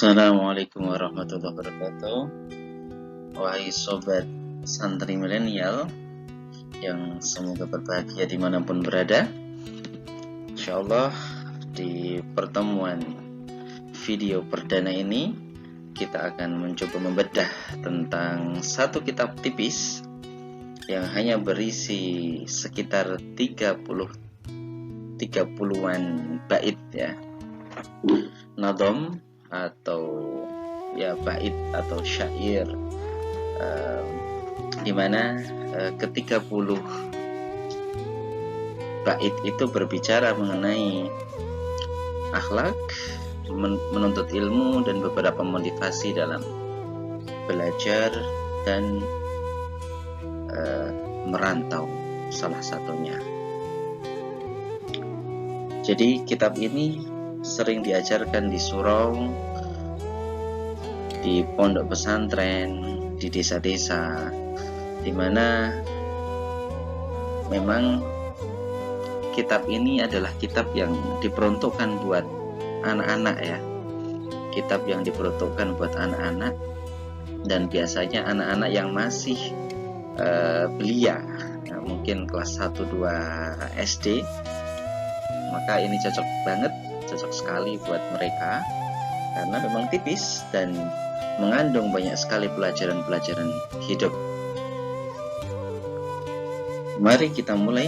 Assalamualaikum warahmatullahi wabarakatuh. Wahai sobat santri milenial yang semoga berbahagia dimanapun berada. Insyaallah di pertemuan video perdana ini kita akan mencoba membedah tentang satu kitab tipis yang hanya berisi sekitar 30-an bait ya. Nadom atau ya bait atau syair di mana ke-30 bait itu berbicara mengenai akhlak, menuntut ilmu dan beberapa motivasi dalam belajar dan merantau salah satunya. Jadi kitab ini sering diajarkan di surau, di pondok pesantren, di desa-desa, di mana memang kitab ini adalah kitab yang diperuntukkan buat anak-anak ya. Kitab yang diperuntukkan buat anak-anak, dan biasanya anak-anak yang masih belia, nah, mungkin kelas 1-2 SD, maka ini cocok sekali buat mereka karena memang tipis dan mengandung banyak sekali pelajaran-pelajaran hidup. Mari kita mulai.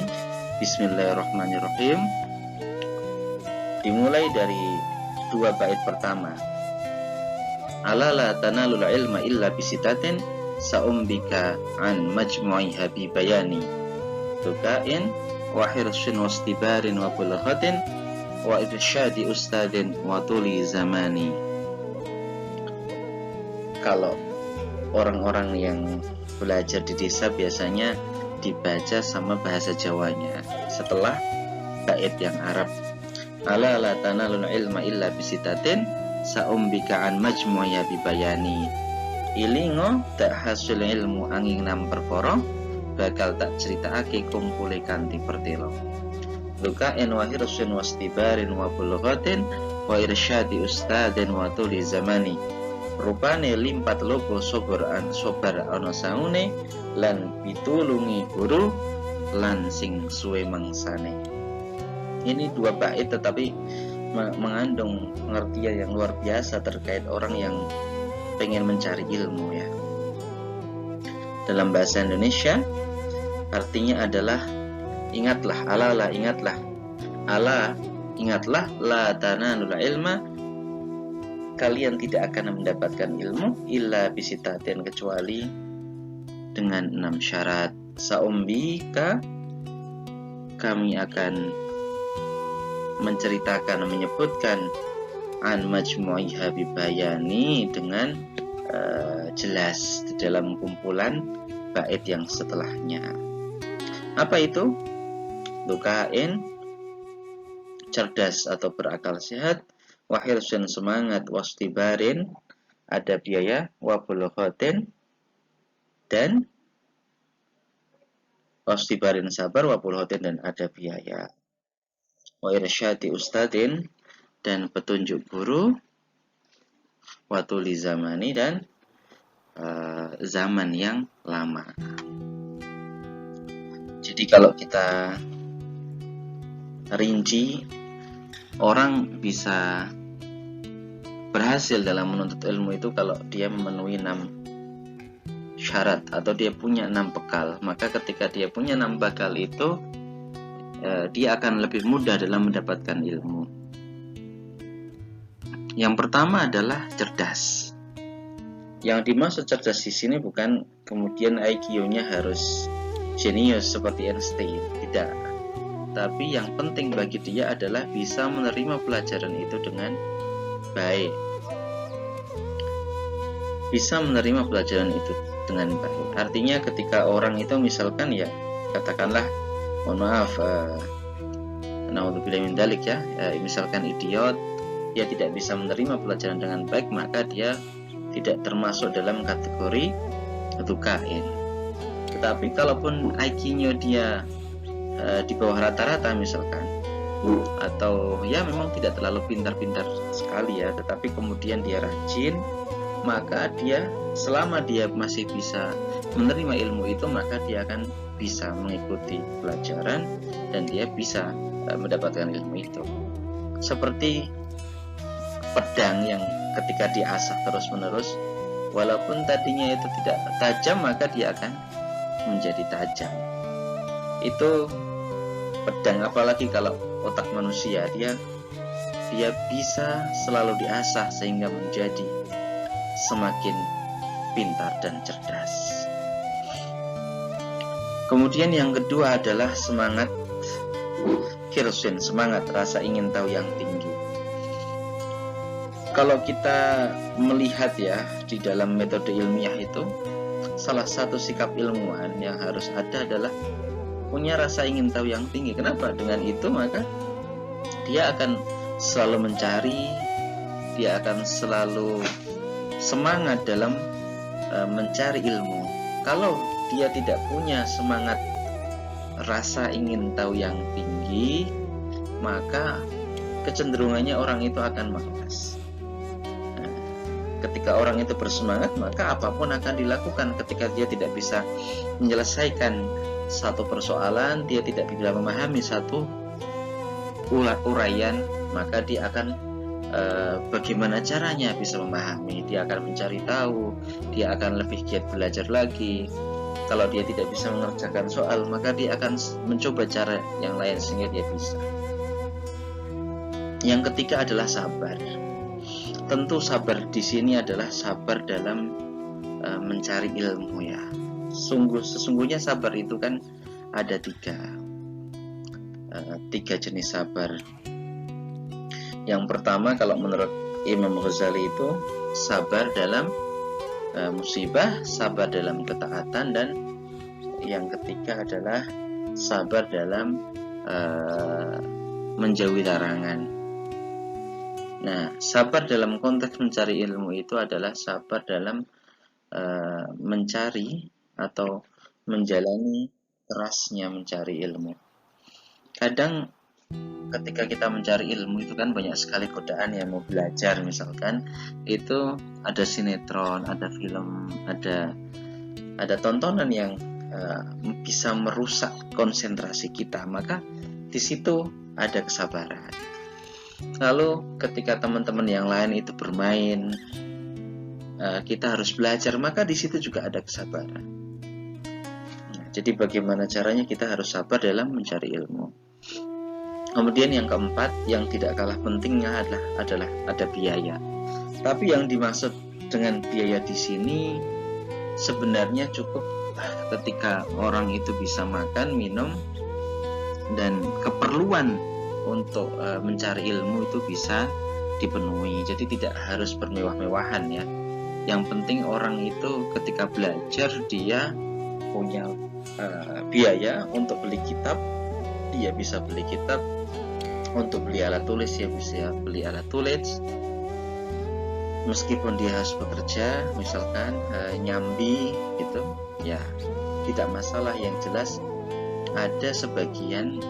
Bismillahirrahmanirrahim. Dimulai dari 2 bait pertama. Ala la tanalul ilma illa bisitatin sa'umbika an majmu'iha bi bayani tukain wa hirsin wastibarin wa bulghatin wa irsyadi ustadin wa tuli zamani. Kalau orang-orang yang belajar di desa biasanya dibaca sama bahasa Jawanya setelah bait yang Arab. Ala la tanalul ilma illa bisitatin sa'umbika an majmu'iha bi bayani. Ilingo tak hasil ilmu angin 6 perkara bakal tak critakake kumpule kanthi pertelo. Dukain wa hirsin wastibarin wa bulghatin wa irsyadi ustadin wa tuli zamani. Rupane limpat lobo sobar ana saune lan pitulungi guru lan sing suwe mangsane. Ini 2 bait tetapi mengandung pengertian yang luar biasa terkait orang yang pengen mencari ilmu ya. Dalam bahasa Indonesia artinya adalah ingatlah, ala ingatlah la tanalul ilma, kalian tidak akan mendapatkan ilmu illa bisitatin, kecuali dengan 6 syarat. Sa'umbika, kami akan menceritakan, menyebutkan an majmu'iha bi bayani, dengan jelas di dalam kumpulan bait yang setelahnya. Apa itu? Dukain, cerdas atau berakal sehat, wahirsun semangat, wastibarin ada biaya, wabulghatin dan wastibarin sabar, wabulghatin dan ada biaya, wa irsyadi ustadin dan petunjuk guru, watuli zamani dan zaman yang lama. Jadi kalau kita rinci, orang bisa berhasil dalam menuntut ilmu itu kalau dia memenuhi 6 syarat atau dia punya 6 bekal. Maka ketika dia punya 6 bekal itu dia akan lebih mudah dalam mendapatkan ilmu. Yang pertama adalah cerdas. Yang dimaksud cerdas di sini bukan kemudian IQ-nya harus jenius seperti Einstein, tidak. Tapi yang penting bagi dia adalah bisa menerima pelajaran itu dengan baik. Bisa menerima pelajaran itu dengan baik. Artinya ketika orang itu misalkan ya, katakanlah, mohon maaf, naudzubillah min dzalik ya, misalkan idiot, dia tidak bisa menerima pelajaran dengan baik, maka dia tidak termasuk dalam kategori dukain. Tetapi kalaupun IQ-nya dia di bawah rata-rata misalkan, atau ya memang tidak terlalu pintar-pintar sekali ya, tetapi kemudian dia rajin, maka dia selama dia masih bisa menerima ilmu itu, maka dia akan bisa mengikuti pelajaran dan dia bisa mendapatkan ilmu itu. Seperti pedang yang ketika diasah terus-menerus, walaupun tadinya itu tidak tajam, maka dia akan menjadi tajam. Itu pedang, apalagi kalau otak manusia, dia bisa selalu diasah sehingga menjadi semakin pintar dan cerdas. Kemudian yang kedua adalah semangat hirsin, semangat rasa ingin tahu yang tinggi. Kalau kita melihat ya di dalam metode ilmiah itu, salah satu sikap ilmuwan yang harus ada adalah punya rasa ingin tahu yang tinggi. Kenapa? Dengan itu maka dia akan selalu mencari, dia akan selalu semangat dalam mencari ilmu. Kalau dia tidak punya semangat rasa ingin tahu yang tinggi, maka kecenderungannya orang itu akan malas. Ketika orang itu bersemangat, maka apapun akan dilakukan. Ketika dia tidak bisa menyelesaikan satu persoalan, dia tidak bisa memahami satu uraian, maka dia akan bagaimana caranya bisa memahami. Dia akan mencari tahu, dia akan lebih giat belajar lagi. Kalau dia tidak bisa mengerjakan soal, maka dia akan mencoba cara yang lain sehingga dia bisa. Yang ketiga adalah sabar. Tentu sabar di sini adalah sabar dalam mencari ilmu ya. Sesungguhnya sabar itu kan ada tiga jenis sabar. Yang pertama, kalau menurut Imam Ghazali itu sabar dalam musibah, sabar dalam ketaatan, dan yang ketiga adalah sabar dalam menjauhi larangan. Nah, sabar dalam konteks mencari ilmu itu adalah sabar dalam mencari atau menjalani kerasnya mencari ilmu. Kadang ketika kita mencari ilmu itu kan banyak sekali godaan yang mau belajar, misalkan itu ada sinetron, ada film, ada tontonan yang bisa merusak konsentrasi kita, maka di situ ada kesabaran. Lalu ketika teman-teman yang lain itu bermain, kita harus belajar, maka di situ juga ada kesabaran. Nah, jadi bagaimana caranya kita harus sabar dalam mencari ilmu. Kemudian yang keempat, yang tidak kalah pentingnya adalah ada biaya. Tapi yang dimaksud dengan biaya di sini sebenarnya cukup ketika orang itu bisa makan, minum, dan keperluan untuk mencari ilmu itu bisa dipenuhi. Jadi tidak harus bermewah-mewahan ya. Yang penting orang itu ketika belajar dia punya biaya untuk beli kitab, dia bisa beli kitab. Untuk beli alat tulis, dia bisa beli alat tulis. Meskipun dia harus bekerja, misalkan nyambi gitu, ya tidak masalah. Yang jelas ada sebagian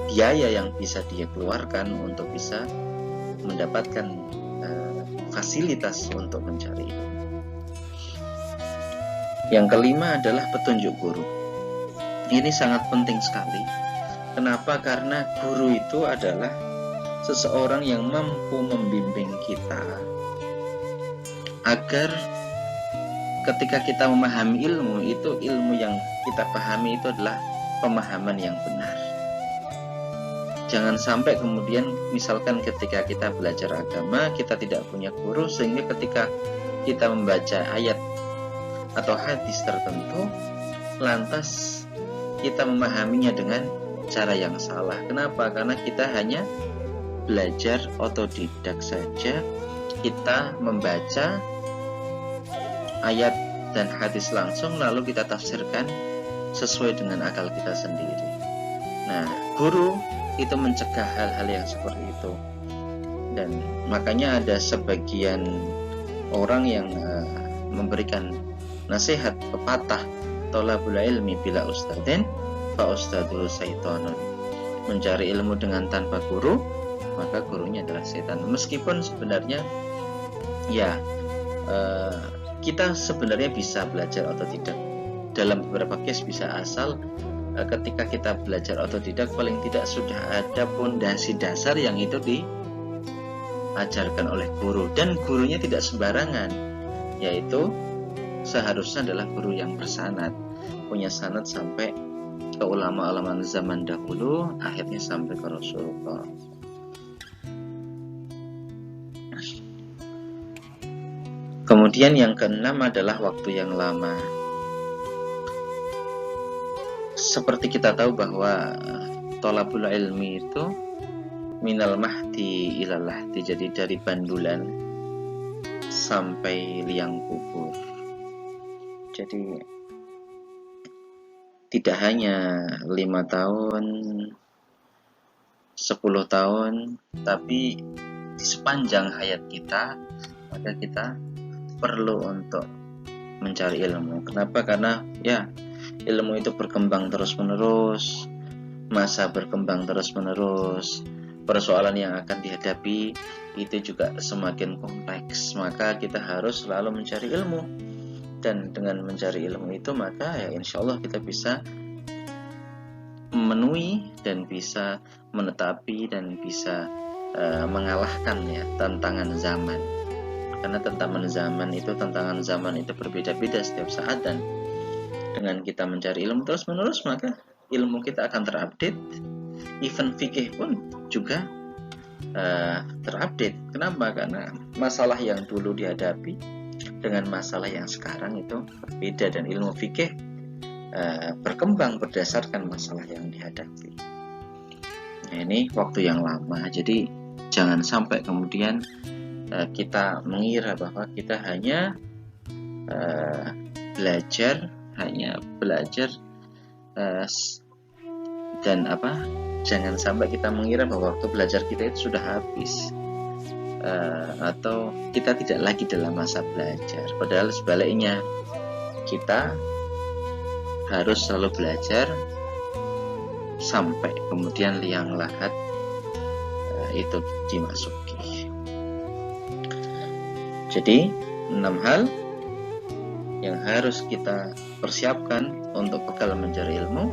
biaya yang bisa dia keluarkan untuk bisa mendapatkan fasilitas untuk mencari ilmu. Yang kelima adalah petunjuk guru. Ini sangat penting sekali. Kenapa? Karena guru itu adalah seseorang yang mampu membimbing kita agar ketika kita memahami ilmu itu, ilmu yang kita pahami itu adalah pemahaman yang benar. Jangan sampai kemudian misalkan ketika kita belajar agama kita tidak punya guru, sehingga ketika kita membaca ayat atau hadis tertentu lantas kita memahaminya dengan cara yang salah. Kenapa? Karena kita hanya belajar otodidak saja. Kita membaca ayat dan hadis langsung lalu kita tafsirkan sesuai dengan akal kita sendiri. Nah, guru itu mencegah hal-hal yang seperti itu. Dan makanya ada sebagian orang yang memberikan nasihat, pepatah, tolabul ilmi bila ustadin fa ustadul syaitonun. mencari ilmu dengan tanpa guru, maka gurunya adalah setan. Meskipun sebenarnya ya kita sebenarnya bisa belajar otodidak. Dalam beberapa case bisa, asal ketika kita belajar otodidak paling tidak sudah ada pondasi dasar yang itu diajarkan oleh guru, dan gurunya tidak sembarangan, yaitu seharusnya adalah guru yang bersanad, punya sanad sampai ke ulama-ulama zaman dahulu, akhirnya sampai ke Rasulullah. Kemudian yang keenam adalah waktu yang lama. Seperti kita tahu bahwa thalabul ilmi itu minal mahdi ilal lahdi, jadi dari bandulan sampai liang kubur. Jadi tidak hanya 5 tahun, 10 tahun, tapi di sepanjang hayat kita, maka kita perlu untuk mencari ilmu. Kenapa? Karena ya ilmu itu berkembang terus-menerus, masa berkembang terus-menerus, persoalan yang akan dihadapi itu juga semakin kompleks, maka kita harus selalu mencari ilmu. Dan dengan mencari ilmu itu, maka ya insya Allah kita bisa memenuhi dan bisa menetapi dan bisa mengalahkan ya tantangan zaman. Karena tantangan zaman itu berbeda-beda setiap saat, dan dengan kita mencari ilmu terus-menerus, maka ilmu kita akan terupdate. Even fikih pun juga terupdate. Kenapa? Karena masalah yang dulu dihadapi dengan masalah yang sekarang itu berbeda, dan ilmu fikih berkembang berdasarkan masalah yang dihadapi. Nah, ini waktu yang lama. Jadi jangan sampai kemudian kita mengira bahwa kita hanya belajar dan jangan sampai kita mengira bahwa waktu belajar kita itu sudah habis, atau kita tidak lagi dalam masa belajar. Padahal sebaliknya, kita harus selalu belajar sampai kemudian liang lahat itu dimasuki. Jadi 6 hal yang harus kita persiapkan untuk bekal mencari ilmu.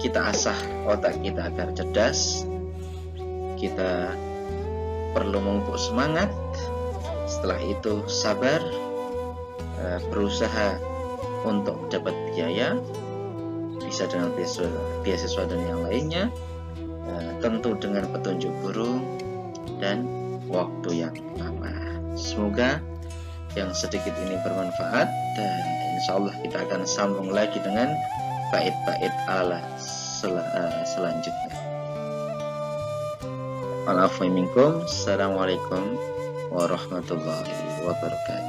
Kita asah otak kita agar cerdas, kita perlu memupuk semangat, setelah itu sabar, berusaha untuk dapat biaya, bisa dengan beasiswa dan yang lainnya, tentu dengan petunjuk guru dan waktu yang lama. Semoga yang sedikit ini bermanfaat, dan insya Allah kita akan sambung lagi dengan bait-bait ala selanjutnya. Assalamualaikum warahmatullahi wabarakatuh.